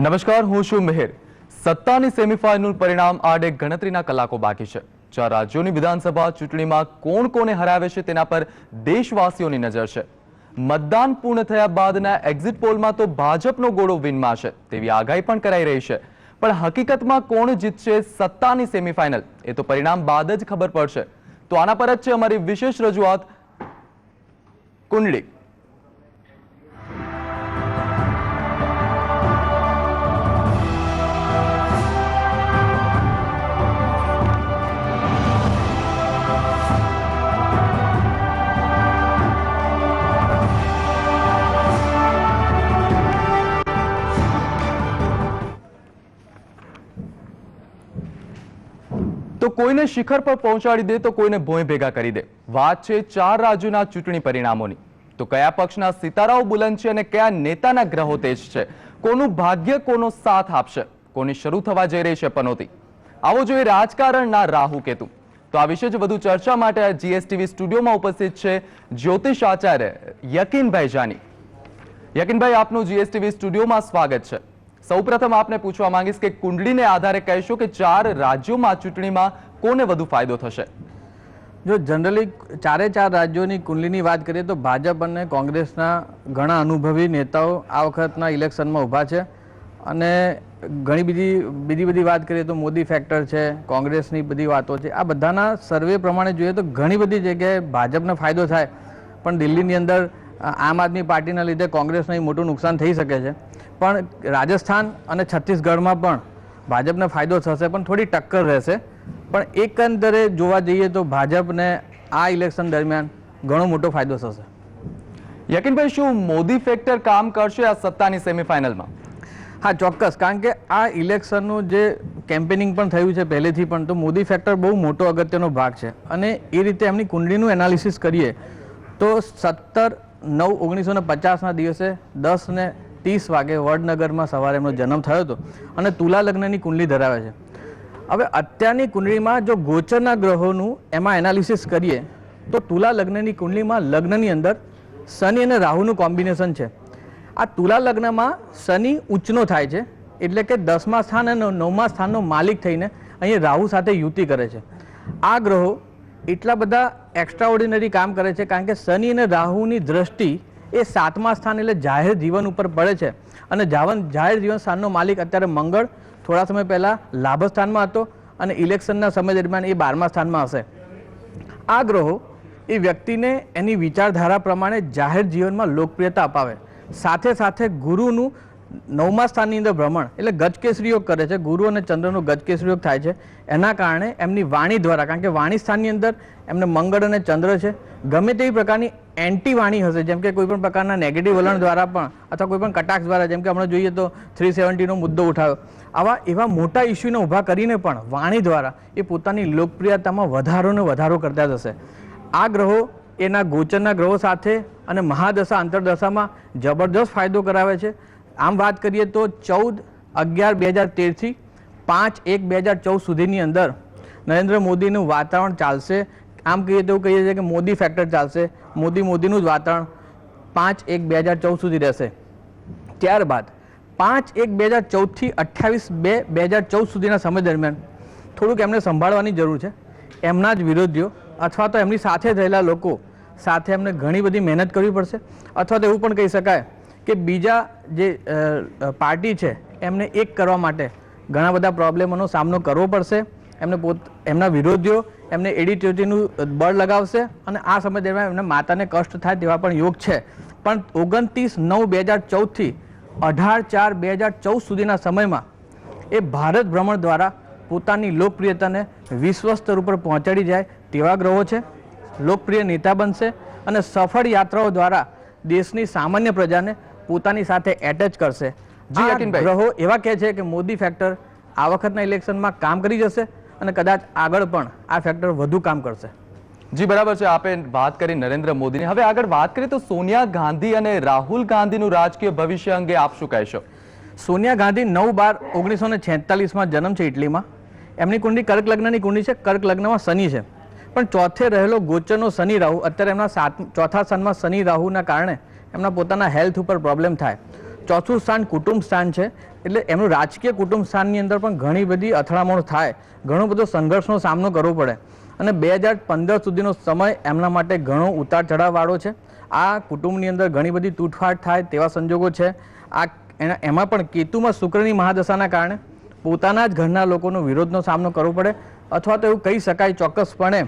નમસ્કાર, હું છું મિહિર। સત્તાની સેમીફાઇનલ પરિણામ આડે ગણતરીના કલાકો બાકી છે। 4 રાજ્યોની વિધાનસભા ચૂંટણીમાં કોણ કોને હરાવે છે તેના પર દેશવાસીઓની નજર છે। મતદાન પૂર્ણ થયા બાદના એક્ઝિટ પોલમાં તો ભાજપનો ગોળો વિનમાં છે તેવી આગાહી પણ કરાઈ રહી છે, પણ હકીકતમાં કોણ જીતશે સત્તાની સેમીફાઇનલ એ તો પરિણામ બાદ જ ખબર પડશે। તો આના પર જ છે અમારી વિશેષ રજૂઆત કુંડળી। તો કોઈને શિખર પર પહોંચાડી દે તો કોઈને ભોંય ભેગા કરી દે। વાત છે 4 રાજ્યોના ચૂંટણી પરિણામોની। તો કયા પક્ષના સિતારાઓ બુલંદ છે અને કયા નેતાના ગ્રહો તેજ છે, કોનું ભાગ્ય કોનો સાથ આપશે, કોની શરૂ થવા જઈ રહી છે પનોતી। આવો જોઈએ રાજકારણના રાહુ કેતુ। તો આ વિશે જ વધુ ચર્ચા માટે જીએસટીવી સ્ટુડિયોમાં ઉપસ્થિત છે જ્યોતિષ આચાર્ય યકીનભાઈ જાની। યકીનભાઈ, આપનું જીએસટીવી સ્ટુડિયોમાં સ્વાગત છે। સૌપ્રથમ આપને પૂછવા માંગીશ કે કુંડળીને આધારે કહેશો કે 4 રાજ્યોમાં ચૂંટણીમાં કોને વધુ ફાયદો થશે? જો જનરલી 4 રાજ્યોની કુંડળીની વાત કરીએ તો ભાજપ અને કોંગ્રેસના ઘણા અનુભવી નેતાઓ આ વખતના ઇલેક્શનમાં ઊભા છે અને ઘણી બીજી વાત કરીએ તો મોદી ફેક્ટર છે, કોંગ્રેસની બધી વાતો છે। આ બધાના સર્વે પ્રમાણે જોઈએ તો ઘણી બધી જગ્યાએ ભાજપને ફાયદો થાય, પણ દિલ્હીની અંદર આમ આદમી પાર્ટીના લીધે કોંગ્રેસને મોટું નુકસાન થઈ શકે છે। પણ રાજસ્થાન અને છત્તીસગઢમાં પણ ભાજપને ફાયદો થશે, પણ થોડી ટક્કર રહેશે। પણ એકંદરે જોવા જઈએ તો ભાજપને આ ઇલેક્શન દરમિયાન ઘણો મોટો ફાયદો થશે। યકીનભાઈ, શું મોદી ફેક્ટર કામ કરશે આ સત્તાની સેમીફાઇનલમાં? હા, ચોક્કસ, કારણ કે આ ઇલેક્શનનું જે કેમ્પેનિંગ પણ થયું છે પહેલેથી પણ, તો મોદી ફેક્ટર બહુ મોટો અગત્યનો ભાગ છે। અને એ રીતે એમની કુંડળીનું એનાલિસિસ કરીએ તો 17/9/1950ના દિવસે 10:30 વાગે વડનગરમાં સવારે એમનો જન્મ થયો હતો અને તુલા લગ્નની કુંડળી ધરાવે છે। હવે અત્યારની કુંડળીમાં જો ગોચરના ગ્રહોનું એમાં એનાલિસિસ કરીએ તો તુલા લગ્નની કુંડળીમાં લગ્નની અંદર શનિ અને રાહુનું કોમ્બિનેશન છે। આ તુલા લગ્નમાં શનિ ઉચ્ચનો થાય છે, એટલે કે 10મા સ્થાન અને 9મા સ્થાનનો માલિક થઈને અહીંયા રાહુ સાથે યુતિ કરે છે। આ ગ્રહો એટલા બધા એક્સ્ટ્રાઓર્ડિનરી કામ કરે છે કારણ કે શનિ અને રાહુની દ્રષ્ટિ એ 7મા સ્થાન એટલે જાહેર જીવન ઉપર પડે છે અને જાહેર જીવન સ્થાનનો માલિક અત્યારે મંગળ થોડા સમય પહેલા લાભ સ્થાનમાં હતો અને ઇલેક્શનના સમય દરમિયાન એ 12મા સ્થાનમાં હશે। આ ગ્રહો એ વ્યક્તિને એની વિચારધારા પ્રમાણે જાહેર જીવનમાં લોકપ્રિયતા અપાવે। સાથે સાથે ગુરુનું 9મા સ્થાનની અંદર ભ્રમણ એટલે ગજકેસરી યોગ કરે છે, ગુરુ અને ચંદ્રનો ગજકેસરી યોગ થાય છે। એના કારણે એમની વાણી દ્વારા, કારણ કે વાણી સ્થાનની અંદર એમને મંગળ અને ચંદ્ર છે, ગમે તેવી પ્રકારની એન્ટી વાણી હશે, જેમ કે કોઈ પણ પ્રકારના નેગેટિવ વલણ દ્વારા પણ અથવા કોઈ પણ કટાક્ષ દ્વારા, જેમ કે હમણાં જોઈએ તો 370નો મુદ્દો ઉઠાવ્યો, એવા મોટા ઇસ્યુને ઊભા કરીને પણ વાણી દ્વારા એ પોતાની લોકપ્રિયતામાં વધારો કરતા જશે। આ ગ્રહો એના ગોચરના ગ્રહો સાથે અને મહાદશા અંતરદશામાં જબરદસ્ત ફાયદો કરાવે છે। આમ વાત કરીએ તો 14/11/2013 થી 5/1/2014 સુધીની અંદર નરેન્દ્ર મોદીનું વાતાવરણ ચાલશે। આમ કહીએ તો કહીએ છીએ કે મોદી ફેક્ટર ચાલશે, મોદીનું જ વાતાવરણ 5/1/2014 સુધી રહેશે। ત્યારબાદ 5/1/2014 થી 28/2/2014 સુધીના સમય દરમિયાન થોડુંક એમને સંભાળવાની જરૂર છે। એમના જ વિરોધીઓ અથવા તો એમની સાથે રહેલા લોકો સાથે એમને ઘણી બધી મહેનત કરવી પડશે, અથવા તો એવું પણ કહી શકાય કે બીજા જે પાર્ટી છે એમને એક કરવા માટે ઘણા બધા પ્રોબ્લેમોનો સામનો કરવો પડશે। એમના વિરોધીઓ એમને એડિટોરીનું બળ લગાવશે અને આ સમય દરમિયાન એમને માતાને કષ્ટ થાય તેવા પણ યોગ છે। પણ 29/9/2014 થી 18/4/2014 સુધીના સમયમાં એ ભારત ભ્રમણ દ્વારા પોતાની લોકપ્રિયતાને વિશ્વ સ્તર ઉપર પહોંચાડી જાય તેવા ગ્રહો છે। લોકપ્રિય નેતા બનશે અને સફળ યાત્રાઓ દ્વારા દેશની સામાન્ય પ્રજાને પોતાની સાથે એટેચ કરશે। ગ્રહો એવા કહે છે કે મોદી ફેક્ટર આ વખતના ઇલેક્શનમાં કામ કરી જશે અને કદાચ આગળ પણ આ ફેક્ટર વધુ કામ કરશે। જી બરાબર છે, આપે વાત કરી નરેન્દ્ર મોદીની। હવે આગળ વાત કરીએ તો સોનિયા ગાંધી અને રાહુલ ગાંધીનું રાજકીય ભવિષ્ય અંગે આપ શું કહેશો? સોનિયા ગાંધી 9/12/1946માં જન્મ છે ઇટલીમાં। એમની કુંડળી કર્ક લગ્નની કુંડળી છે, કર્ક લગ્નમાં શનિ છે, પણ ચોથે રહેલો ગોચરનો શનિ રાહુ અત્યારે એમના ચોથા સ્થાનમાં શનિ રાહુના કારણે એમના પોતાના હેલ્થ ઉપર પ્રોબ્લેમ થાય। ચોથું સ્થાન કુટુંબ સ્થાન છે, એટલે એમનું રાજકીય કુટુંબ સ્થાનની અંદર પણ ઘણી બધી અથડામણ થાય, ઘણો બધો સંઘર્ષનો સામનો કરવો પડે અને 2015 સુધીનો સમય એમના માટે ઘણો ઉતાર ચઢાવવાળો છે. આ કુટુંબની અંદર ઘણી બધી તૂટફાટ થાય તેવા સંજોગો છે. એમાં પણ કેતુમાં શુક્રની મહાદશાના કારણે પોતાના જ ઘરના લોકોનો વિરોધનો સામનો કરવો પડે, અથવા તો એવું કહી શકાય ચોક્કસપણે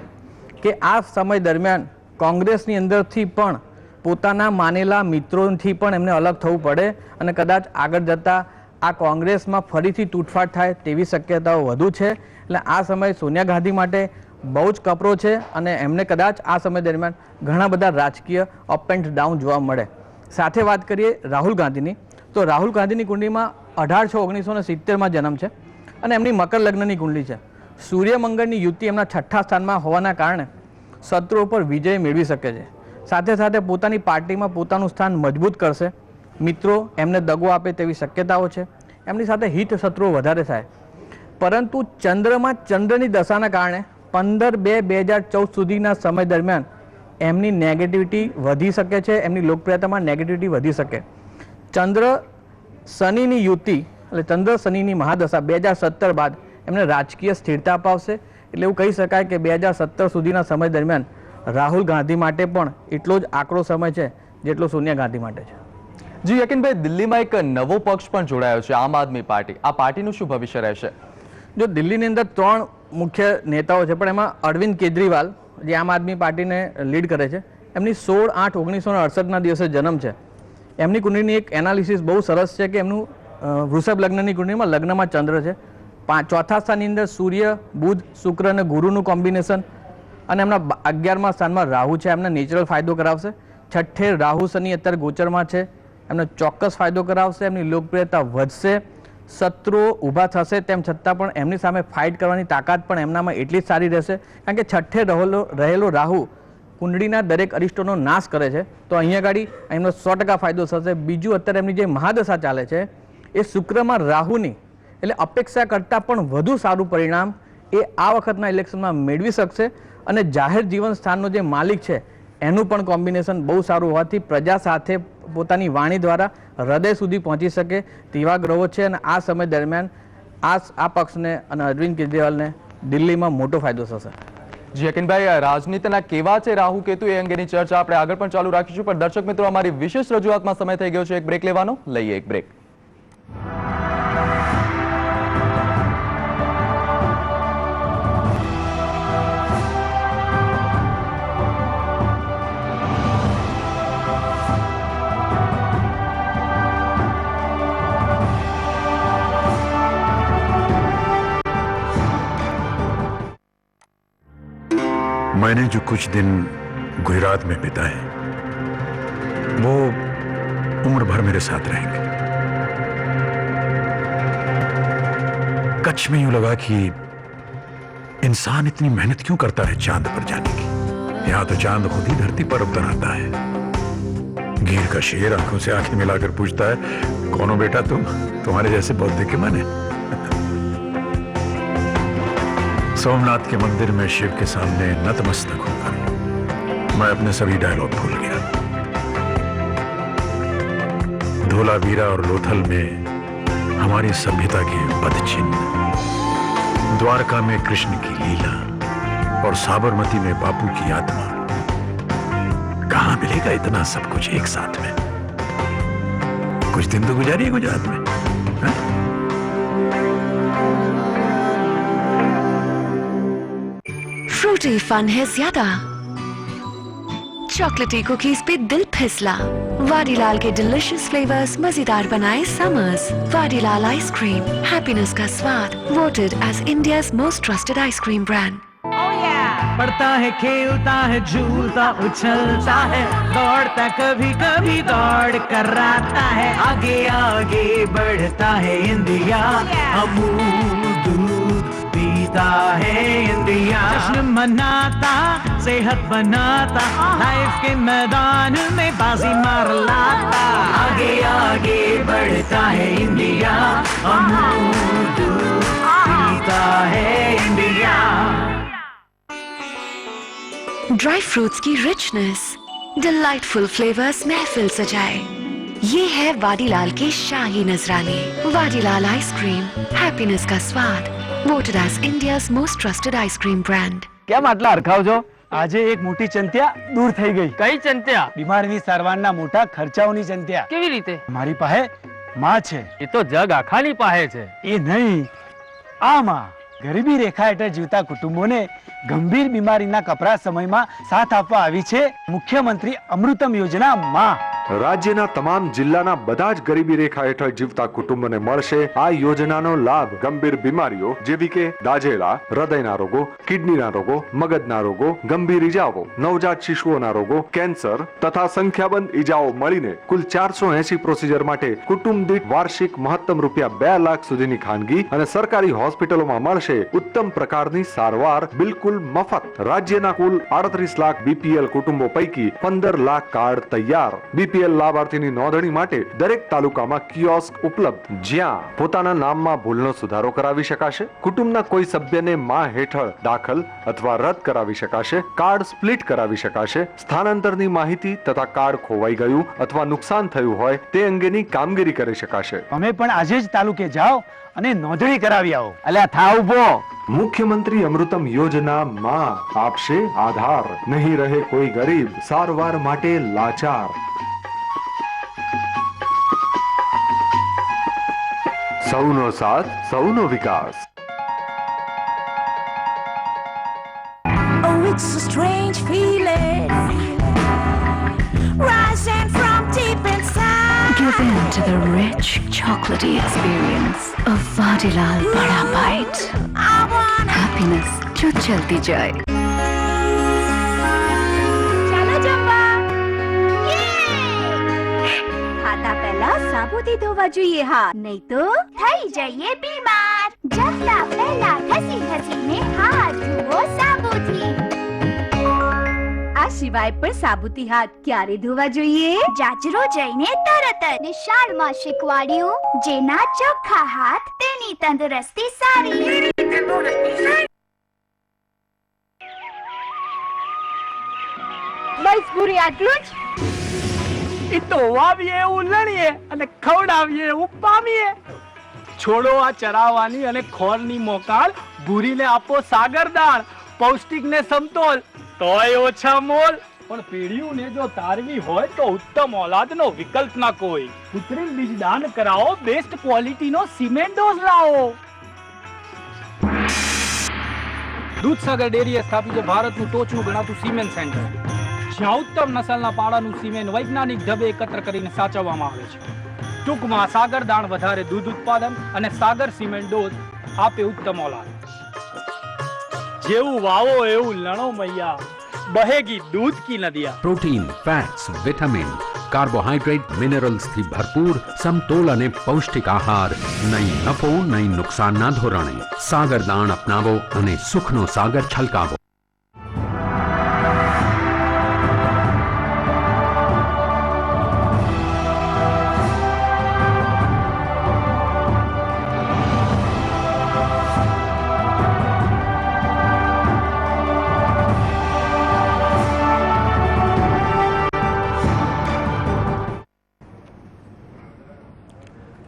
કે આ સમય દરમિયાન કોંગ્રેસની અંદરથી પણ પોતાના માનેલા મિત્રોથી પણ એમને અલગ થવું પડે અને કદાચ આગળ જતાં આ કોંગ્રેસમાં ફરીથી તૂટફાટ થાય તેવી શક્યતાઓ વધુ છે. એટલે આ સમય સોનિયા ગાંધી માટે બહુ જ કપરો છે અને એમને કદાચ આ સમય દરમિયાન ઘણા બધા રાજકીય અપ એન્ડ ડાઉન જોવા મળે. સાથે વાત કરીએ રાહુલ ગાંધીની, તો રાહુલ ગાંધીની કુંડલીમાં 18/6/1970માં જન્મ છે અને એમની મકર લગ્નની કુંડલી છે. સૂર્યમંગળની યુતિ એમના 6થા સ્થાનમાં હોવાના કારણે શત્રુઓ પર વિજય મેળવી શકે છે. સાથે સાથે પોતાની પાર્ટીમાં પોતાનું સ્થાન મજબૂત કરશે. મિત્રો એમને દગો આપે તેવી શક્યતાઓ છે. એમની સાથે હિત શત્રુઓ વધારે થાય. પરંતુ ચંદ્રમાં ચંદ્રની દશાના કારણે 15/2/2014 સુધીના સમય દરમિયાન એમની નેગેટિવિટી વધી શકે છે, એમની લોકપ્રિયતામાં નેગેટિવિટી વધી શકે. ચંદ્ર શનિની યુતિ એટલે ચંદ્ર શનિની મહાદશા 2017 બાદ એમને રાજકીય સ્થિરતા અપાવશે. એટલે એવું કહી શકાય કે 2017 સુધીના સમય દરમિયાન રાહુલ ગાંધી માટે પણ એટલો જ આકરો સમય છે જેટલો સોનિયા ગાંધી માટે છે. જી યકીનભાઈ, દિલ્હીમાં એક નવો પક્ષ પણ જોડાયો છે, આમ આદમી પાર્ટી. આ પાર્ટીનું શું ભવિષ્ય રહેશે? જો દિલ્હીની અંદર 3 મુખ્ય નેતાઓ છે, પણ એમાં અરવિંદ કેજરીવાલ જે આમ આદમી પાર્ટીને લીડ કરે છે, એમની 16/8/1968ના દિવસે જન્મ છે. એમની કુંડલીની એક એનાલિસિસ બહુ સરસ છે કે એમનું વૃષભ લગ્નની કુંડલીમાં લગ્નમાં ચંદ્ર છે, 4થા સ્થાનની અંદર સૂર્ય, બુધ, શુક્ર અને ગુરુનું કોમ્બિનેશન અને એમના 11મા સ્થાનમાં રાહુ છે, એમને નેચરલ ફાયદો કરાવશે. 6ઠે રાહુ શનિ અત્યારે ગોચરમાં છે, એમને ચોક્કસ ફાયદો કરાવશે. એમની લોકપ્રિયતા વધશે, શત્રુઓ ઊભા થશે, તેમ છતાં પણ એમની સામે ફાઇટ કરવાની તાકાત પણ એમનામાં એટલી જ સારી રહેશે. કારણ કે 6ઠે રહેલો રાહુ કુંડળીના દરેક અરિષ્ટોનો નાશ કરે છે, તો અહીંયા આગળ એમનો 100% ફાયદો થશે. બીજું, અત્યારે એમની જે મહાદશા ચાલે છે એ શુક્રમાં રાહુની, એટલે અપેક્ષા કરતાં પણ વધુ સારું પરિણામ એ આ વખતના ઇલેક્શનમાં મેળવી શકશે. અને જાહેર જીવન સ્થાનનો જે માલિક છે એનું પણ કોમ્બિનેશન બહુ સારું હોવાથી પ્રજા સાથે પોતાની વાણી દ્વારા હૃદય સુધી પહોંચી શકે તેવા ગ્રહો છે. અને આ સમય દરમિયાન આ પક્ષને અને અરવિંદ કેજરીવાલને દિલ્હીમાં મોટો ફાયદો થશે. જી યકીનભાઈ, રાજનીતિના કેવા છે રાહુ કેતુ એ અંગેની ચર્ચા આપણે આગળ પણ ચાલુ રાખીશું, પણ દર્શક મિત્રો અમારી વિશેષ રજૂઆતમાં સમય થઈ ગયો છે એક બ્રેક લેવાનો. લઈએ એક બ્રેક. मैंने जो कुछ दिन गुजरात में बिताए वो उम्र भर मेरे साथ रहेंगे. कच्छ में यूं लगा कि इंसान इतनी मेहनत क्यों करता है चांद पर जाने की. यहां तो चांद खुद ही धरती पर उतर आता है. गिर का शेर आंखों से आंखें मिलाकर पूछता है, कौन हो बेटा तुम, तुम्हारे जैसे बहुत देखे मैंने. सोमनाथ के मंदिर में शिव के सामने नतमस्तक होकर मैं अपने सभी डायलॉग भूल गया. धोलावीरा और लोथल में हमारी सभ्यता के पदचिन्ह, द्वारका में कृष्ण की लीला और साबरमती में बापू की आत्मा. कहां मिलेगा इतना सब कुछ एक साथ में. कुछ दिन तो गुजारिए गुजरात में. हा? फ्रूटी फन है ज्यादा, चॉकलेटी कुकीज पे दिल फिसला. वाडीलाल के डिलिशियस फ्लेवर्स मजेदार बनाए समर्स. वाडीलाल आइसक्रीम, हैप्पीनेस का स्वाद. Voted as India's most trusted ice cream brand. पढ़ता है, खेलता है, झूलता उछलता है, दौड़ता कभी कभी दौड़ कराता है. आगे आगे बढ़ता है इंडिया, अमूल दूध पीता है इंडिया. जश्न मनाता, सेहत बनाता, लाइफ के मैदान में बाजी मार लाता. आगे आगे बढ़ता है इंडिया, अमूल दूध पीता है इंडिया. ड्राई फ्रूट्स की रिचनेस, डिलाइटफुल फ्लेवर्स महफिल सजाए. ये है वाडीलाल के शाही नजराने। वाडीलाल आइसक्रीम, हैप्पीनेस का स्वाद, voted as India's most trusted ice cream brand. કેમ આટલા હરખાવ છો? આજે એક મોટી ચંત્યા દૂર થઈ ગઈ। કઈ ચંત્યા? બીમારીની સારવારના મોટા ખર્ચાઓની ચંત્યા। કેવી રીતે? મારી પાસે માં છે। એ તો જગ આખાની પાસે છે। એ નહીં, આ માં ગરીબી રેખા હેઠળ જીવતા કુટુંબોને ગંભીર બીમારીના કપરા સમયમાં સાથ આપવા આવી છે મુખ્યમંત્રી અમૃતમ યોજના માં। રાજ્યના તમામ જિલ્લાના બધા જ ગરીબી રેખા હેઠળ જીવતા કુટુંબોને મળશે આ યોજનાનો લાભ। ગંભીર બીમારીઓ જેવી કે દાઝેલા, હૃદયના રોગો, કિડનીના રોગો, મગજના રોગો, ગંભીર ઈજાઓ, નવજાત શિશુઓના રોગો, કેન્સર તથા સંખ્યાબંધ ઈજાઓ મળીને કુલ 480 પ્રોસિજર માટે કુટુંબ દીઠ વાર્ષિક મહત્તમ ₹2 લાખ સુધીની ખાનગી અને સરકારી હોસ્પિટલોમાં મળશે ઉત્તમ પ્રકારની સારવાર બિલકુલ મફત। રાજ્યના કુલ 38 લાખ બીપીએલ કુટુંબો પૈકી 15 લાખ કાર્ડ તૈયાર। બીપીએલ લાભાર્થીની નોંધણી માટે દરેક તાલુકામાં કિયોસ્ક ઉપલબ્ધ, જ્યાં પોતાના નામમાં ભૂલનો સુધારો કરાવી શકાશે। કુટુંબના કોઈ સભ્યને માં હેઠળ દાખલ અથવા રદ કરાવી શકાશે। કાર્ડ સ્પ્લિટ કરાવી શકાશે। સ્થાનાંતરની માહિતી તથા કાર્ડ ખોવાઈ ગયું અથવા નુકસાન થયું હોય તે અંગેની કામગીરી કરી શકાશે। તમે પણ આજે જ તાલુકે જાઓ અને નોંધણી કરાવી આવો। અલ્યા થા ઉભો। મુખ્યમંત્રી અમૃતમ યોજના માં આપશે આધાર, નહીં રહે કોઈ ગરીબ સારવાર માટે લાચાર। સૌનો સાથ, સૌનો વિકાસ। Oh, it's a strange feeling, rising from deep inside. Give in to the rich, chocolatey experience of Vadilal Bada Bite. I wanna Happiness जो चलती जाए। ચાલો જમવા। ખાતા પહેલા સાબુથી ધોવા જોઈએ હાથ, નહીં તો થઈ જઈએ બીમાર। જમતા પહેલા ઘસી ઘસીને હાથ ધોવો સાબુથી। આ સિવાય પણ સાબુથી હાથ ક્યારે ધોવા જોઈએ? જાજરો જઈને તરત જ નિશાળમાં શીખવાડ્યું, જેના ચોખ્ખા હાથ તેની તંદુરસ્તી સારી। બસ પૂરી આટલું જ? એ તો વાવીએ એવું લણીએ અને ખવડાવીએ એવું પામીએ। છોડો આ ચરાવવાની અને ખોરની મોકાળ, ભૂરીને આપો સાગર દાણ, પૌષ્ટિક ને સમતોલ, તોય ઓછા મોલ। પણ પેઢીઓને જો તારવી હોય તો ઉત્તમ ઓલાદનો વિકલ્પ ના કોઈ। કૃત્રિમ બીજ દાન કરાવો, બેસ્ટ ક્વોલિટીનો સિમેન્ટ ડોઝ લાવો। દૂધસાગર ડેરીએ સ્થાપ્યું છે ભારતનું ટોચનું ગણાતું સિમેન્ટ સેન્ટર, જ્યાં ઉત્તમ નસલના પાડાનું સિમેન્ટ વૈજ્ઞાનિક ઢબે એકત્ર કરીને સાચવવામાં આવે છે। ટૂંકમાં સાગર દાણ વધારે દૂધ ઉત્પાદન અને સાગર સિમેન્ટ ડોઝ આપે ઉત્તમ ઓલાદ। જેવું વાવો એવું લણો મૈયા, બહેગી दूध की नदियां। Protein, fats, vitamin, carbohydrate, minerals थी भरपूर समतोल અને પૌષ્ટિક આહાર, નહીં નફો નહીં નુકસાનના ધોરણે। સાગર દાણ અપનાવો અને સુખનો સાગર છલકાવો।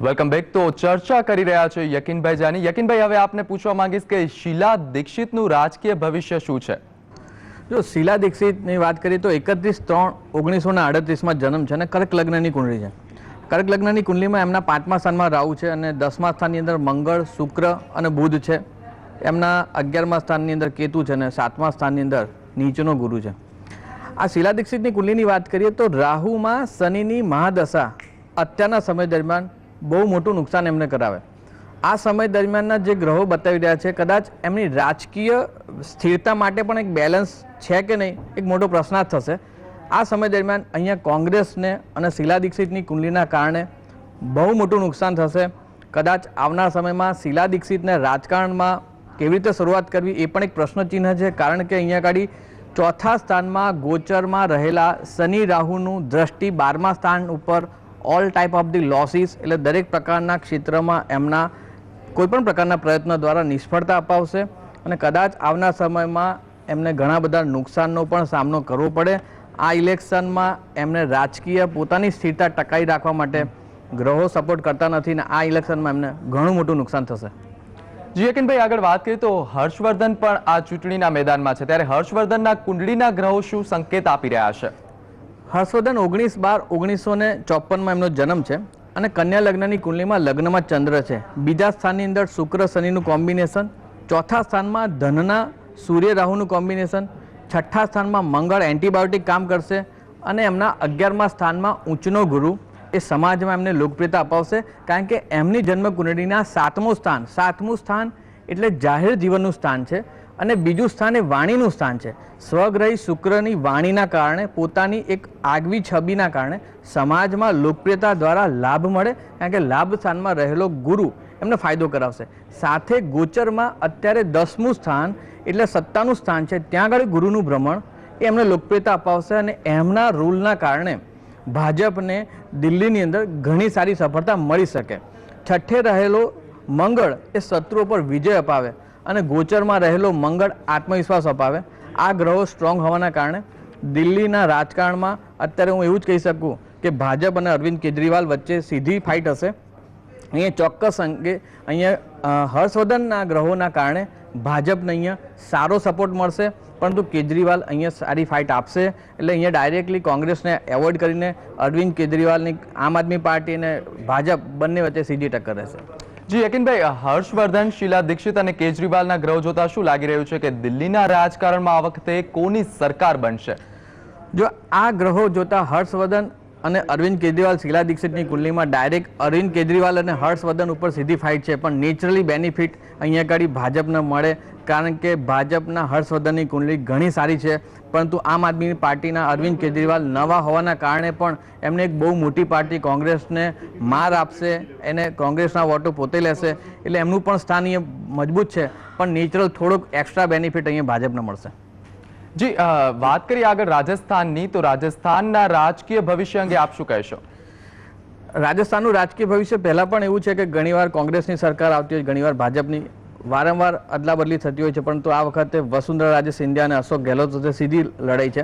Welcome back. તો ચર્ચા કરી રહ્યા છે યકીનભાઈ જાની। યકીનભાઈ, હવે આપને પૂછવા માંગીશ કે શીલા દીક્ષિતનું રાજકીય ભવિષ્ય શું છે? જો શીલા દીક્ષિતની વાત કરીએ તો 31/3/1938માં જન્મ છે અને કર્ક લગ્નની કુંડળી છે। કર્ક લગ્નની કુંડળીમાં એમના 5મા સ્થાનમાં રાહુ છે અને 10મા સ્થાનની અંદર મંગળ, શુક્ર અને બુધ છે। એમના 11મા સ્થાનની અંદર કેતુ છે અને 7મા સ્થાનની અંદર નીચનો ગુરુ છે। આ શીલા દીક્ષિતની કુંડળીની વાત કરીએ તો રાહુમાં શનિની મહાદશા અત્યારના સમય દરમિયાન બહુ મોટું નુકસાન એમને કરાવે। આ સમય દરમિયાનના જે ગ્રહો બતાવી રહ્યા છે, કદાચ એમની રાજકીય સ્થિરતા માટે પણ એક બેલેન્સ છે કે નહીં, એક મોટો પ્રશ્નાર્થ થશે। આ સમય દરમિયાન અહીંયા કોંગ્રેસને અને શીલા દીક્ષિતની કુંડલીના કારણે બહુ મોટું નુકસાન થશે। કદાચ આવનાર સમયમાં શીલા દીક્ષિતને રાજકારણમાં કેવી રીતે શરૂઆત કરવી એ પણ એક પ્રશ્નચિહ્ન છે, કારણ કે અહીંયા ગાડી 4થા સ્થાનમાં ગોચરમાં રહેલા શનિ રાહુનું દ્રષ્ટિ 12મા સ્થાન ઉપર all type of the losses, એટલે દરેક પ્રકારના ક્ષેત્રમાં એમના કોઈપણ પ્રકારના પ્રયત્ન દ્વારા નિષ્ફળતા અપાવશે અને કદાચ આવનાર સમયમાં એમને ઘણા બધા નુકસાનનો પણ સામનો કરવો પડે। આ ઇલેક્શનમાં એમને રાજકીય પોતાની સ્થિરતા ટકાવી રાખવા માટે ગ્રહો સપોર્ટ કરતા નથી ને આ ઇલેક્શનમાં એમને ઘણું મોટું નુકસાન થશે. જી યકીનભાઈ, આગળ વાત કરીએ તો હર્ષવર્ધન પણ આ ચૂંટણીના મેદાનમાં છે, ત્યારે હર્ષવર્ધનના કુંડળીના ગ્રહો શું સંકેત આપી રહ્યા છે? હર્ષવર્ધન 19/12/1954 એમનો જન્મ છે અને કન્યા લગ્નની કુંડલીમાં લગ્નમાં ચંદ્ર છે. બીજા સ્થાનની અંદર શુક્ર શનિનું કોમ્બિનેશન, ચોથા સ્થાનમાં ધનના સૂર્ય રાહુનું કોમ્બિનેશન, છઠ્ઠા સ્થાનમાં મંગળ એન્ટીબાયોટિક કામ કરશે અને એમના 11મા સ્થાનમાં ઉચ્ચનો ગુરુ એ સમાજમાં એમને લોકપ્રિયતા અપાવશે, કારણ કે એમની જન્મ કુંડળીના 7મું સ્થાન એટલે જાહેર જીવનનું સ્થાન છે અને બીજું સ્થાન એ વાણીનું સ્થાન છે. સ્વગ્રહી શુક્રની વાણીના કારણે, પોતાની એક આગવી છબીના કારણે સમાજમાં લોકપ્રિયતા દ્વારા લાભ મળે, કારણ કે લાભ સ્થાનમાં રહેલો ગુરુ એમને ફાયદો કરાવશે. સાથે ગોચરમાં અત્યારે 10મું સ્થાન એટલે સત્તાનું સ્થાન છે, ત્યાં આગળ ગુરુનું ભ્રમણ એ એમને લોકપ્રિયતા અપાવશે અને એમના રૂલના કારણે ભાજપને દિલ્હીની અંદર ઘણી સારી સફળતા મળી શકે. છઠ્ઠે રહેલો મંગળ એ શત્રુઓ પર વિજય અપાવે અને ગોચરમાં રહેલો મંગળ આત્મવિશ્વાસ અપાવે. આ ગ્રહો સ્ટ્રોંગ હોવાના કારણે દિલ્હીના રાજકારણમાં અત્યારે હું એવું જ કહી શકું કે ભાજપ અને અરવિંદ કેજરીવાલ વચ્ચે સીધી ફાઇટ હશે. અહીંયા ચોક્કસ અંગે અહીંયા હર્ષવર્ધનના ગ્રહોના કારણે ભાજપને અહીંયા સારો સપોર્ટ મળશે, પરંતુ કેજરીવાલ અહીંયા સારી ફાઇટ આપશે. એટલે અહીંયા ડાયરેક્ટલી કોંગ્રેસને એવોઇડ કરીને અરવિંદ કેજરીવાલની આમ આદમી પાર્ટી અને ભાજપ બંને વચ્ચે સીધી ટક્કર રહેશે. જી યકીનભાઈ, હર્ષવર્ધન, શીલા દીક્ષિત અને કેજરીવાલના ગ્રહો જોતા શું લાગી રહ્યું છે કે દિલ્હીના રાજકારણમાં આ વખતે કોની સરકાર બનશે? જો આ ગ્રહો જોતા હર્ષવર્ધન અને અરવિંદ કેજરીવાલ, શીલા દીક્ષિતની કુંડલીમાં ડાયરેક્ટ અરવિંદ કેજરીવાલ અને હર્ષવર્ધન ઉપર સીધી ફાઇટ છે, પણ નેચરલી બેનિફિટ અહીંયા આગળ ભાજપને મળે, કારણ કે ભાજપના હર્ષવર્ધનની કુંડલી ઘણી સારી છે, પરંતુ આમ આદમી પાર્ટીના અરવિંદ કેજરીવાલ નવા હોવાના કારણે પણ એમને એક બહુ મોટી પાર્ટી કોંગ્રેસને માર આપશે, એને કોંગ્રેસના વોટો પોતે લેશે, એટલે એમનું પણ સ્થાન અહીંયા મજબૂત છે, પણ નેચરલ થોડોક એક્સ્ટ્રા બેનિફિટ અહીંયા ભાજપને મળશે. જી, વાત કરીએ આગળ રાજસ્થાનની, તો રાજસ્થાનના રાજકીય ભવિષ્ય અંગે આપ શું કહેશો? રાજસ્થાનનું રાજકીય ભવિષ્ય પહેલાં પણ એવું છે કે ઘણીવાર કોંગ્રેસની સરકાર આવતી હોય, ઘણીવાર ભાજપની, વારંવાર અદલા બદલી થતી હોય છે, પરંતુ આ વખતે વસુંધરા રાજે સિંધિયા અને અશોક ગેહલોત વચ્ચે સીધી લડાઈ છે.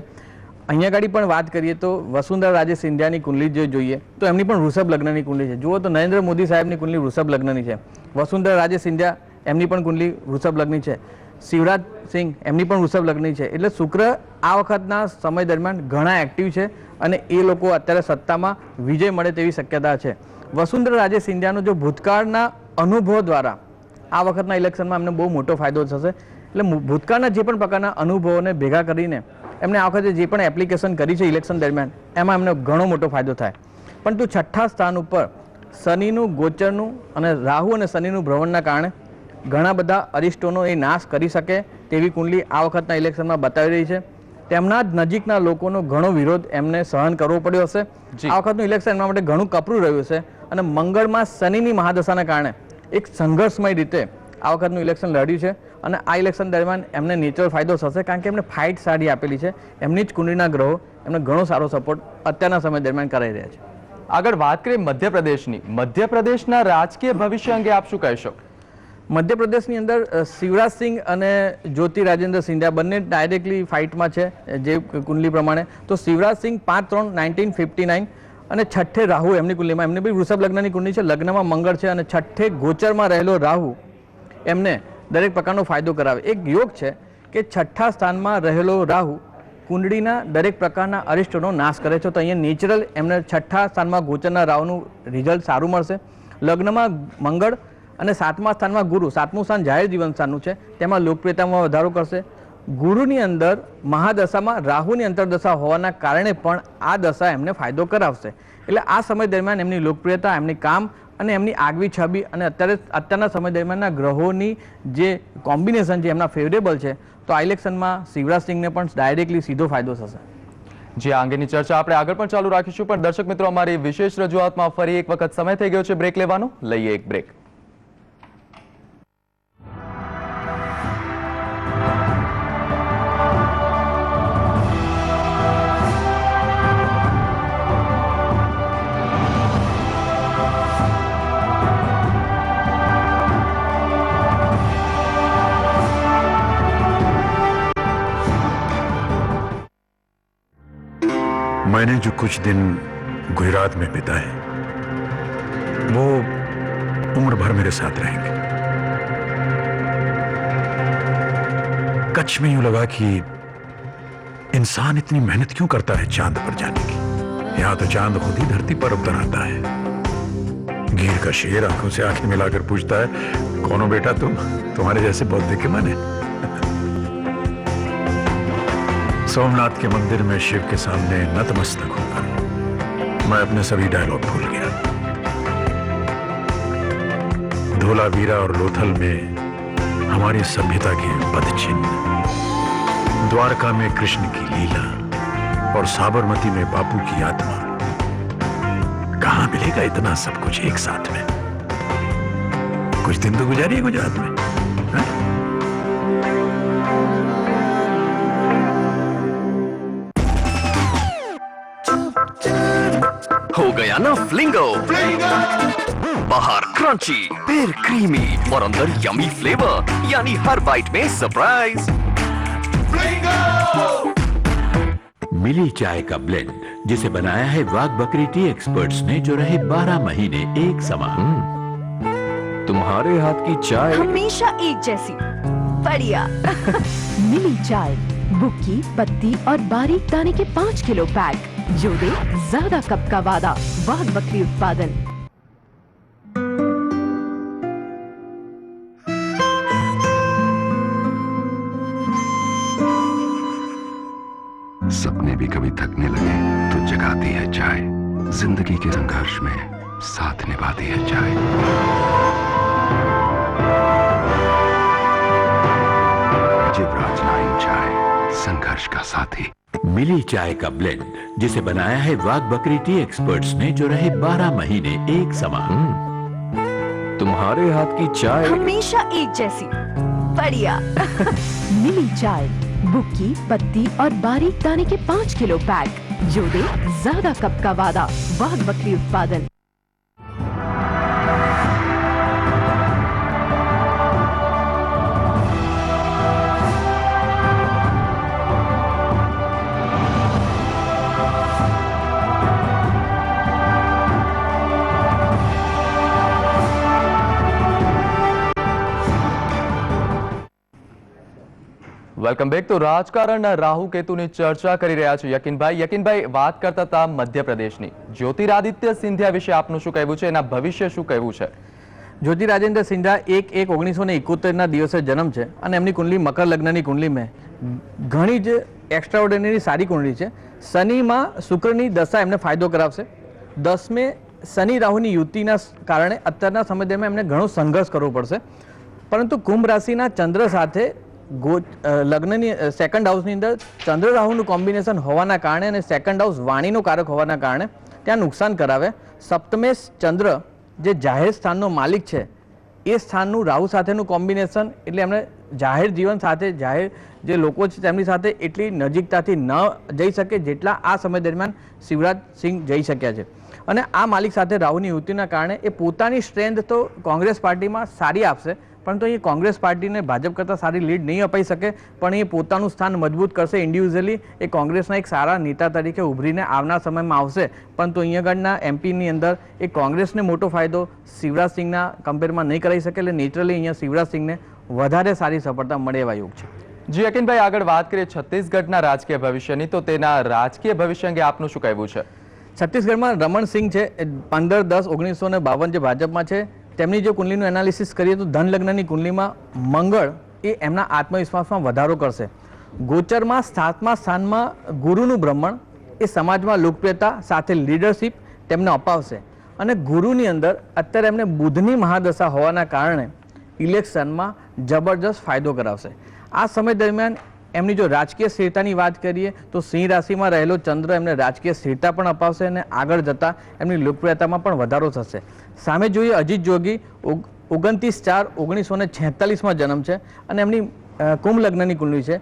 અહીંયા આગળ પણ વાત કરીએ તો વસુંધરા રાજે સિંધિયાની કુંડલી જો જોઈએ તો એમની પણ વૃષભ લગ્નની કુંડલી છે. જુઓ તો નરેન્દ્ર મોદી સાહેબની કુંડલી વૃષભ લગ્નની છે. વસુંધરા રાજે સિંધિયા એમની પણ કુંડલી વૃષભ લગ્નની છે. શિવરાજ સિંહ એમની પણ વૃષભ લગ્નની છે. એટલે શુક્ર આ વખતના સમય દરમિયાન ઘણા એક્ટિવ છે અને એ લોકો અત્યારે સત્તામાં વિજય મળે તેવી શક્યતા છે. વસુંધરા રાજે સિંધિયાનો જો ભૂતકાળના અનુભવ દ્વારા આ વખતના ઇલેક્શનમાં એમને બહુ મોટો ફાયદો થશે. એટલે ભૂતકાળના જે પણ પ્રકારના અનુભવોને ભેગા કરીને એમને આ વખતે જે પણ એપ્લિકેશન કરી છે ઇલેક્શન દરમિયાન, એમાં એમને ઘણો મોટો ફાયદો થાય. પરંતુ છઠ્ઠા સ્થાન ઉપર શનિનું ગોચરનું અને રાહુ અને શનિનું ભ્રમણના કારણે ઘણા બધા અરિષ્ટોનો એ નાશ કરી શકે તેવી કુંડલી આ વખતના ઇલેક્શનમાં બતાવી રહી છે. તેમના જ નજીકના લોકોનો ઘણો વિરોધ એમને સહન કરવો પડ્યો હશે. આ વખતનું ઇલેક્શન એમના માટે ઘણું કપરું રહ્યું છે અને મંગળમાં શનિની મહાદશાના કારણે એક સંઘર્ષમય રીતે આ વખતનું ઇલેક્શન લડ્યું છે અને આ ઇલેક્શન દરમિયાન એમને નેચરલ ફાયદો થશે, કારણ કે એમને ફાઇટ સારી આપેલી છે. એમની જ કુંડળીના ગ્રહો એમને ઘણો સારો સપોર્ટ અત્યારના સમય દરમિયાન કરાઈ રહ્યા છે. આગળ વાત કરીએ મધ્યપ્રદેશની, મધ્યપ્રદેશના રાજકીય ભવિષ્ય અંગે આપ શું કહેશો? મધ્યપ્રદેશની અંદર શિવરાજ સિંહ અને જ્યોતિ રાજેન્દ્ર સિંધિયા બંને ડાયરેક્ટલી ફાઇટમાં છે જે કુંડલી પ્રમાણે. તો શિવરાજ સિંહ 5/3/1959 અને છઠ્ઠે રાહુ એમની કુંડલીમાં, એમની બી વૃષભ લગ્નની કુંડલી છે, લગ્નમાં મંગળ છે અને છઠ્ઠે ગોચરમાં રહેલો રાહુ એમને દરેક પ્રકારનો ફાયદો કરાવે. એક યોગ છે કે છઠ્ઠા સ્થાનમાં રહેલો રાહુ કુંડળીના દરેક પ્રકારના અરિષ્ટોનો નાશ કરે છે. તો અહીંયા નેચરલ એમને છઠ્ઠા સ્થાનમાં ગોચરના રાહુનું રિઝલ્ટ સારું મળશે. લગ્નમાં મંગળ અને 7મા સ્થાનમાં ગુરુ, 7મું સ્થાન જાહેર જીવન સ્થાનનું છે, તેમાં લોકપ્રિયતામાં વધારો કરશે. ગુરુની અંદર મહાદશામાં રાહુની અંતરદશા હોવાના કારણે પણ આ દશા એમને ફાયદો કરાવશે. એટલે આ સમય દરમિયાન એમની લોકપ્રિયતા, એમની કામ અને એમની આગવી છબી અને અત્યારના સમય દરમિયાનના ગ્રહોની જે કોમ્બિનેશન છે એમના ફેવરેબલ છે. તો આ ઇલેક્શનમાં શિવરાજ સિંહને પણ ડાયરેક્ટલી સીધો ફાયદો થશે. જે આ અંગેની ચર્ચા આપણે આગળ પણ ચાલુ રાખીશું, પણ દર્શક મિત્રો, અમારી વિશેષ રજૂઆતમાં ફરી એક વખત સમય થઈ ગયો છે બ્રેક લેવાનો. લઈએ એક બ્રેક. मैंने जो कुछ दिन गुजरात में बिताए वो उम्र भर मेरे साथ रहेंगे। कच्छ में यूं लगा कि इंसान इतनी मेहनत क्यों करता है चांद पर जाने की। यहां तो चांद खुद ही धरती पर उतर आता है। गिर का शेर आंखों से आंखें मिलाकर पूछता है, कौन हो बेटा तुम? तुम्हारे जैसे बहुत देखे मैंने। सोमनाथ के मंदिर में शिव के सामने नतमस्तक होकर मैं अपने सभी डायलॉग भूल गया। धोलावीरा और लोथल में हमारी सभ्यता के पदचिन्ह, द्वारका में कृष्ण की लीला और साबरमती में बापू की आत्मा। कहां मिलेगा इतना सब कुछ एक साथ में? कुछ दिन तो गुजारिए गुजरात में। हा? हो गया ना फ्लिंगो, बाहर क्रंची, फिर क्रीमी और अंदर यमी फ्लेवर, यानी हर बाइट में सरप्राइज। मिली चाय का ब्लेंड जिसे बनाया है वाघ बकरी टी एक्सपर्ट्स ने, जो रहे 12 महीने एक समान। तुम्हारे हाथ की चाय हमेशा एक जैसी बढ़िया। मिली चाय, बुक्की, पत्ती और बारीक दाने के 5 किलो पैक, जो दे ज्यादा कप का वादा। वाघ बकरी उत्पादन। सपने भी कभी थकने लगे तो जगाती है चाय, जिंदगी के संघर्ष में साथ निभाती है चाय। जिवराज लाइन चाय, संघर्ष का साथी। मिली चाय का ब्लेंड जिसे बनाया है वाघ बकरी टी एक्सपर्ट्स ने, जो रहे 12 महीने एक समान। तुम्हारे हाथ की चाय हमेशा एक जैसी बढ़िया। मिली चाय, बुक्की, पत्ती और बारीक दाने के 5 किलो पैक, जो दे ज्यादा कप का वादा। वाघ बकरी उत्पादन। Welcome back. તો રાજકારણના રાહુ કેતુની ચર્ચા કરી રહ્યા છે યકીનભાઈ વાત કરતા હતા મધ્યપ્રદેશની. જ્યોતિરાદિત્ય સિંધિયા વિશે આપનું શું કહેવું છે, એના ભવિષ્ય શું કહેવું છે? જ્યોતિરાજેન્દ્ર સિંધિયા 1/1/1971 દિવસે જન્મ છે અને એમની કુંડલી મકર લગ્નની કુંડલી મેં ઘણી જ એક્સ્ટ્રાઓર્ડિનરી સારી કુંડલી છે. શનિમાં શુક્રની દશા એમને ફાયદો કરાવશે. 10મે શનિ રાહુની યુતિના કારણે અત્યારના સમય દરમિયાન એમને ઘણો સંઘર્ષ કરવો પડશે. પરંતુ કુંભ રાશિના ચંદ્ર સાથે લગ્નની સેકન્ડ હાઉસની અંદર ચંદ્ર રાહુનું કોમ્બિનેશન હોવાના કારણે અને સેકન્ડ હાઉસ વાણીનો કારક હોવાના કારણે ત્યાં નુકસાન કરાવે. સપ્તમેશ ચંદ્ર જે જાહેર સ્થાનનો માલિક છે એ સ્થાનનું રાહુ સાથેનું કોમ્બિનેશન, એટલે એમને જાહેર જીવન સાથે જાહેર જે લોકો છે તેમની સાથે એટલી નજીકતાથી ન જઈ શકે જેટલા આ સમય દરમિયાન શિવરાજ સિંહ જઈ શક્યા છે. અને આ માલિક સાથે રાહુની યુતિના કારણે એ પોતાની સ્ટ્રેન્થ તો કોંગ્રેસ પાર્ટીમાં સારી આપશે, પરંતુ એ કોંગ્રેસ પાર્ટીને ભાજપ કરતાં સારી લીડ નહીં અપાઈ શકે, પણ એ પોતાનું સ્થાન મજબૂત કરશે. ઇન્ડિવિજ્યુઅલી એ કોંગ્રેસના એક સારા નેતા તરીકે ઉભરીને આવનાર સમયમાં આવશે. પરંતુ અહીંયા આગળના એમપીની અંદર એ કોંગ્રેસને મોટો ફાયદો શિવરાજ સિંહના કમ્પેરમાં નહીં કરાવી શકે, એટલે નેચરલી અહીંયા શિવરાજ સિંહને વધારે સારી સફળતા મળે એવા યોગ છે. જી યકીનભાઈ, આગળ વાત કરીએ છત્તીસગઢના રાજકીય ભવિષ્યની, તો તેના રાજકીય ભવિષ્ય અંગે આપનું શું કહેવું છે? છત્તીસગઢમાં રમણ સિંહ છે, 15/10/1952 જે ભાજપમાં છે, તેમની જો કુંડલીનું એનાલિસિસ કરીએ તો ધન લગ્નની કુંડલીમાં મંગળ એ એમના આત્મવિશ્વાસમાં વધારો કરશે. ગોચરમાં 7મા સ્થાનમાં ગુરુનું બ્રહ્મણ એ સમાજમાં લોકપ્રિયતા સાથે લીડરશિપ તેમને અપાવશે. અને ગુરુની અંદર અત્યારે એમને બુધની મહાદશા હોવાના કારણે ઇલેક્શનમાં જબરજસ્ત ફાયદો કરાવશે. આ સમય દરમિયાન એમની જો રાજકીય સ્થિરતાની વાત કરીએ તો સિંહ રાશિમાં રહેલો ચંદ્ર એમને રાજકીય સ્થિરતા પણ અપાવશે અને આગળ જતાં એમની લોકપ્રિયતામાં પણ વધારો થશે. સામે જોઈએ અજીત જોગી 29/4/1946 જન્મ છે અને એમની કુંભ લગ્નની કુંડલી છે.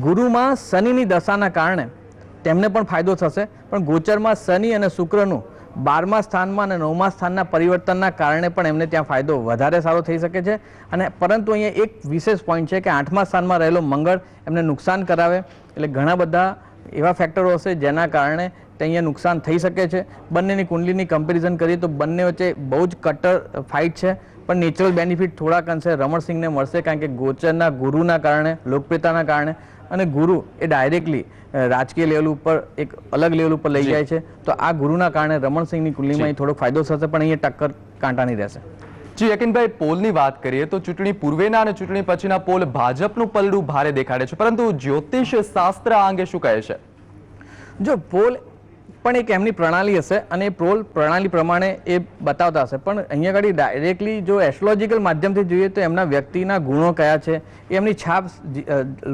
ગુરુમાં શનિની દશાના કારણે તેમને પણ ફાયદો થશે, પણ ગોચરમાં શનિ અને શુક્રનું 12મા સ્થાનમાં અને 9મા સ્થાનના પરિવર્તનના કારણે પણ એમને ત્યાં ફાયદો વધારે સારો થઈ શકે છે. અને પરંતુ અહીંયા એક વિશેષ પોઈન્ટ છે કે 8મા સ્થાનમાં રહેલો મંગળ એમને નુકસાન કરાવે, એટલે ઘણા બધા એવા ફેક્ટરો હશે જેના કારણે તે અહીંયા નુકસાન થઈ શકે છે. બંનેની કુંડલીની કમ્પેરિઝન કરીએ તો બંને વચ્ચે બહુ જ કટ્ટર ફાઇટ છે, પણ નેચરલ બેનિફિટ થોડાક અંશે રમણસિંહને મળશે, કારણ કે ગોચરના ગુરુના કારણે, લોકપ્રિયતાના કારણે, અને ગુરુ એ ડાયરેક્ટલી રાજકીય લેવલ ઉપર એક અલગ લેવલ ઉપર લઈ જાય છે, તો આ ગુરુના કારણે રમણસિંહની કુંડલીમાં અહીં થોડોક ફાયદો થશે, પણ અહીંયા ટક્કર કાંટાની રહેશે. જી યકીનભાઈ, પોલની વાત કરીએ તો ચૂંટણી પૂર્વેના અને ચૂંટણી પછીના પોલ ભાજપનું પલડું ભારે દેખાડે છે, પરંતુ જ્યોતિષ શાસ્ત્ર આ અંગે શું કહે છે? જો પોલ પણ એક એમની પ્રણાલી હશે અને એ પોલ પ્રણાલી પ્રમાણે એ બતાવતા હશે, પણ અહીંયા આગળ ડાયરેક્ટલી જો એસ્ટ્રોલોજીકલ માધ્યમથી જોઈએ તો એમના વ્યક્તિના ગુણો કયા છે, એમની છાપ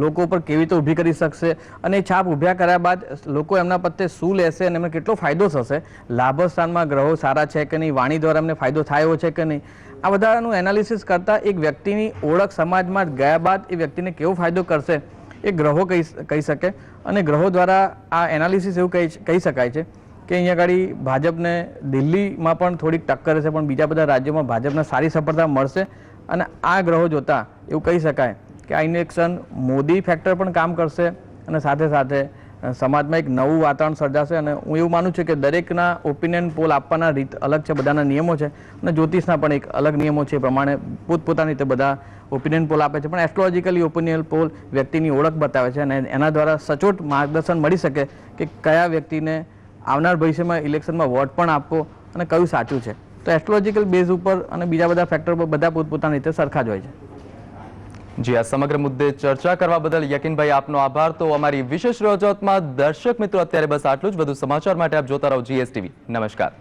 લોકો ઉપર કેવી રીતે ઊભી કરી શકશે, અને એ છાપ ઊભા કર્યા બાદ લોકો એમના પ્રત્યે શું લેશે અને એમને કેટલો ફાયદો થશે, લાભ સ્થાનમાં ગ્રહો સારા છે કે નહીં, વાણી દ્વારા એમને ફાયદો થાય એવો છે કે નહીં, આ બધાનું એનાલિસિસ કરતાં એક વ્યક્તિની ઓળખ સમાજમાં ગયા બાદ એ વ્યક્તિને કેવો ફાયદો કરશે એ ગ્રહો કહી શકે. અને ગ્રહો દ્વારા આ એનાલિસિસ એવું કહી શકાય છે કે અહીંયા આગળ ભાજપને દિલ્હીમાં પણ થોડીક ટક્કર છે, પણ બીજા બધા રાજ્યોમાં ભાજપને સારી સફળતા મળશે. અને આ ગ્રહો જોતા એવું કહી શકાય કે આ ઇલેક્શન મોદી ફેક્ટર પણ કામ કરશે, અને સાથે સાથે સમાજમાં એક નવું વાતાવરણ સર્જાશે. અને હું એવું માનું છું કે દરેકના ઓપિનિયન પોલ આપવાના રીત અલગ છે, બધાના નિયમો છે, અને જ્યોતિષના પણ એક અલગ નિયમો છે, એ પ્રમાણે પોતપોતાની રીતે બધા ઓપિનિયન પોલ આપે છે, પણ એસ્ટ્રોલોજીકલી ઓપિનિયન પોલ વ્યક્તિની ઓળખ બતાવે છે, અને એના દ્વારા સચોટ માર્ગદર્શન મળી શકે કે કયા વ્યક્તિને આવનાર ભવિષ્યમાં ઇલેક્શનમાં વોટ પણ આપવો અને કયું સાચું છે. તો એસ્ટ્રોલોજીકલ બેઝ ઉપર અને બીજા બધા ફેક્ટર પર બધા પોતપોતાની રીતે સરખા જ હોય છે. જી, આ સમગ્ર મુદ્દે ચર્ચા કરવા બદલ યકીનભાઈ આપનો આભાર. તો અમારી વિશેષ રજૂઆતમાં દર્શક મિત્રો અત્યારે બસ આટલું જ. વધુ સમાચાર માટે આપ જોતા રહો GSTV. નમસ્કાર.